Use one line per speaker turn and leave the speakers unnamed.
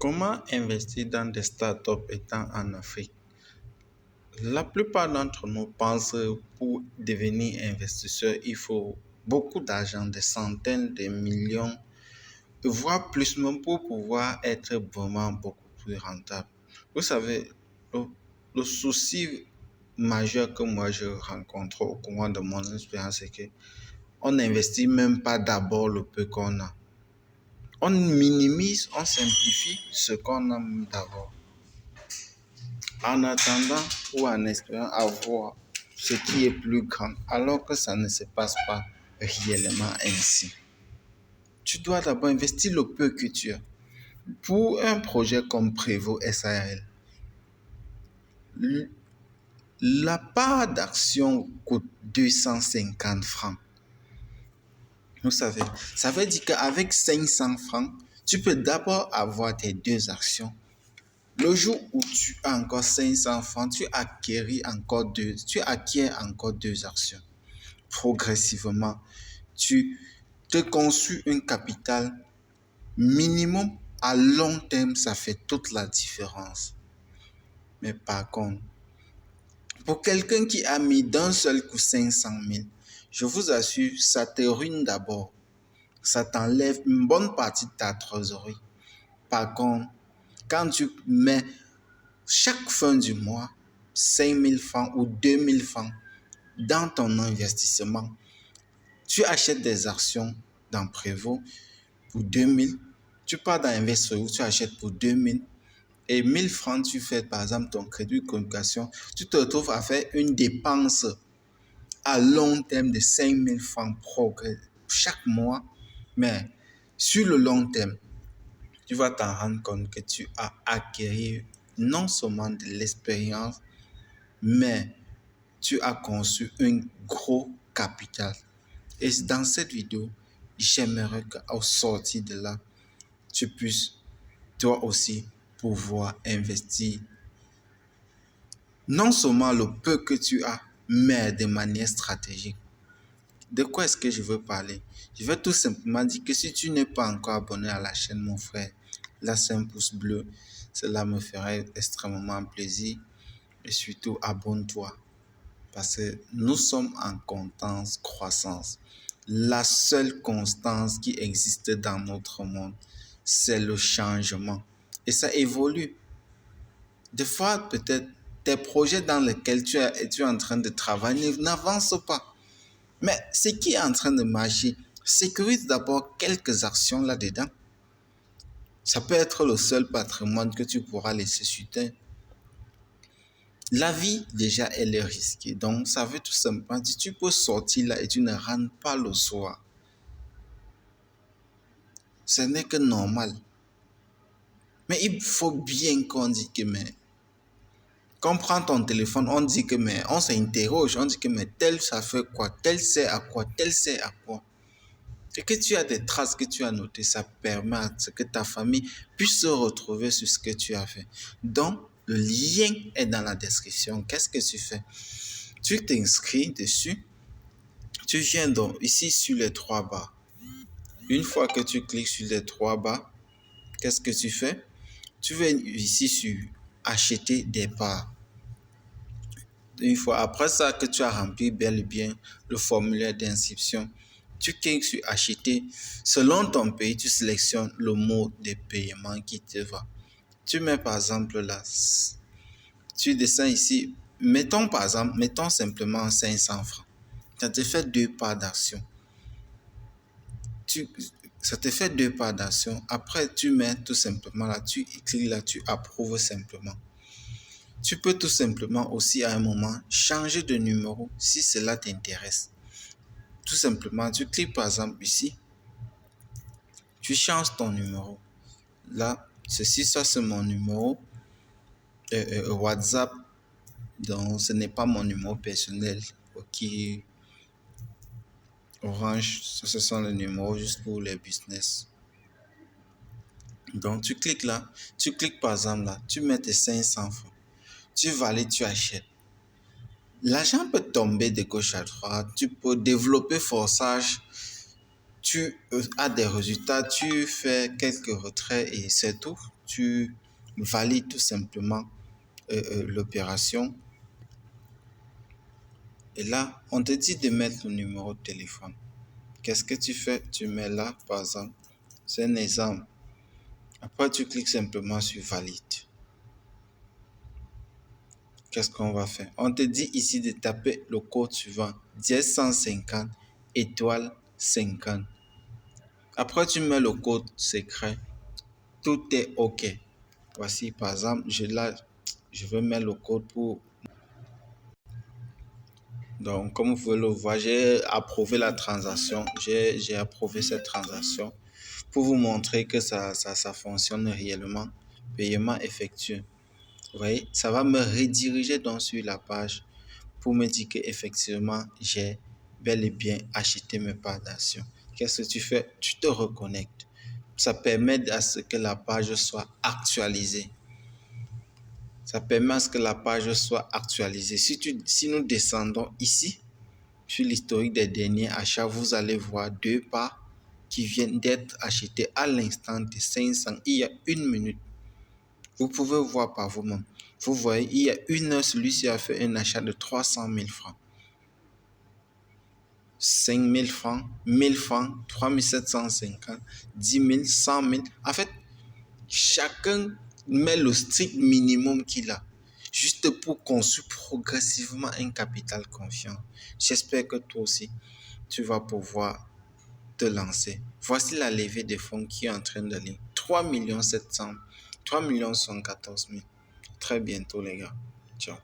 Comment investir dans des startups étant en Afrique? La plupart d'entre nous pensent que pour devenir investisseur, il faut beaucoup d'argent, des centaines de millions, voire plus même pour pouvoir être vraiment beaucoup plus rentable. Vous savez, le, le souci majeur que moi je rencontre au cours de mon expérience, c'est que on n'investit même pas d'abord le peu qu'on a. On minimise, on simplifie ce qu'on a d'abord, en attendant ou en espérant avoir ce qui est plus grand, alors que ça ne se passe pas réellement ainsi. Tu dois d'abord investir le peu que tu as. Pour un projet comme Prévost SARL, la part d'action coûte 250 francs. Vous savez, ça veut dire qu'avec 500 francs, tu peux d'abord avoir tes deux actions. Le jour où tu as encore 500 francs, tu acquiers encore deux actions. Progressivement, tu te construis un capital minimum. À long terme, ça fait toute la différence. Mais par contre, pour quelqu'un qui a mis d'un seul coup 500 000, je vous assure, ça te ruine d'abord. Ça t'enlève une bonne partie de ta trésorerie. Par contre, quand tu mets chaque fin du mois 5 000 francs ou 2 000 francs dans ton investissement, tu achètes des actions dans Prévost pour 2 000, tu pars dans Investir où tu achètes pour 2 000 et 1 000 francs, tu fais par exemple ton crédit de communication, tu te retrouves à faire une dépense à long terme de 5 000 francs chaque mois. Mais sur le long terme, tu vas t'en rendre compte que tu as acquis non seulement de l'expérience, mais tu as conçu un gros capital. Et dans cette vidéo, j'aimerais qu'au sortir de là, tu puisses toi aussi pouvoir investir non seulement le peu que tu as, mais de manière stratégique. De quoi est-ce que je veux parler? Je veux tout simplement dire que si tu n'es pas encore abonné à la chaîne, mon frère, laisse un pouce bleu. Cela me ferait extrêmement plaisir. Et surtout, abonne-toi. Parce que nous sommes en constante croissance. La seule constance qui existe dans notre monde, c'est le changement. Et ça évolue. Des fois, peut-être, tes projets dans lesquels tu es en train de travailler n'avancent pas. Mais ce qui est en train de marcher, sécurise d'abord quelques actions là-dedans. Ça peut être le seul patrimoine que tu pourras laisser sur terre. La vie, déjà, elle est risquée. Donc, ça veut tout simplement dire que tu peux sortir là et tu ne rentres pas le soir. Ce n'est que normal. Mais il faut bien qu'on dise que, mais, quand on prend ton téléphone, on dit que, mais, on s'interroge, on dit que, mais, tel ça fait quoi, tel sert à quoi, tel sert à quoi. Et que tu as des traces que tu as notées, ça permet à ce que ta famille puisse se retrouver sur ce que tu as fait. Donc, le lien est dans la description. Qu'est-ce que tu fais? Tu t'inscris dessus. Tu viens donc ici sur les trois barres. Une fois que tu cliques sur les trois barres, qu'est-ce que tu fais? Tu viens ici sur acheter des parts. Une fois après ça que tu as rempli bel et bien le formulaire d'inscription, tu cliques sur acheter. Selon ton pays, tu sélectionnes le mode de paiement qui te va. Tu mets par exemple là, tu descends ici, mettons simplement 500 francs. Ça te fait deux parts d'action. Ça te fait deux parts d'action. Après, tu mets tout simplement là, tu cliques là, tu approuves simplement. Tu peux tout simplement aussi à un moment changer de numéro si cela t'intéresse. Tout simplement, tu cliques par exemple ici, tu changes ton numéro. Là, ça c'est mon numéro WhatsApp. Donc, ce n'est pas mon numéro personnel qui Orange. Ça, ce sont les numéros juste pour les business. Donc, tu cliques là. Tu cliques par exemple là. Tu mets tes 500 francs. Tu valides, tu achètes. L'argent peut tomber de gauche à droite. Tu peux développer forçage. tu as des résultats, tu fais quelques retraits et c'est tout. Tu valides tout simplement l'opération. Et là, on te dit de mettre le numéro de téléphone. Qu'est-ce que tu fais? Tu mets là, par exemple. C'est un exemple. Après, tu cliques simplement sur valide. Qu'est-ce qu'on va faire? On te dit ici de taper le code suivant. 10 150 étoile 50. Après, tu mets le code secret. Tout est OK. Voici, par exemple, je vais mettre le code pour... Donc, comme vous pouvez le voir, j'ai approuvé la transaction. J'ai approuvé cette transaction pour vous montrer que ça fonctionne réellement. Paiement effectué. Vous voyez, ça va me rediriger donc sur la page pour me dire qu'effectivement, j'ai bel et bien acheté mes parts d'action. Qu'est-ce que tu fais? Tu te reconnectes. Ça permet à ce que la page soit actualisée. Ça permet à ce que la page soit actualisée. Si nous descendons ici, sur l'historique des derniers achats, vous allez voir 2 parts qui viennent d'être achetées à l'instant de 500 il y a 1 minute. Vous pouvez voir par vous-même. Vous voyez, il y a 1 heure, celui-ci a fait un achat de 300 000 francs. 5 000 francs, 1000 francs, 3 750, 10 000, 100 000. En fait, chacun met le strict minimum qu'il a, juste pour construire progressivement un capital confiant. J'espère que toi aussi, tu vas pouvoir te lancer. Voici la levée des fonds qui est en train de aller. 3 700 000, 3 114 000. Très bientôt, les gars. Ciao.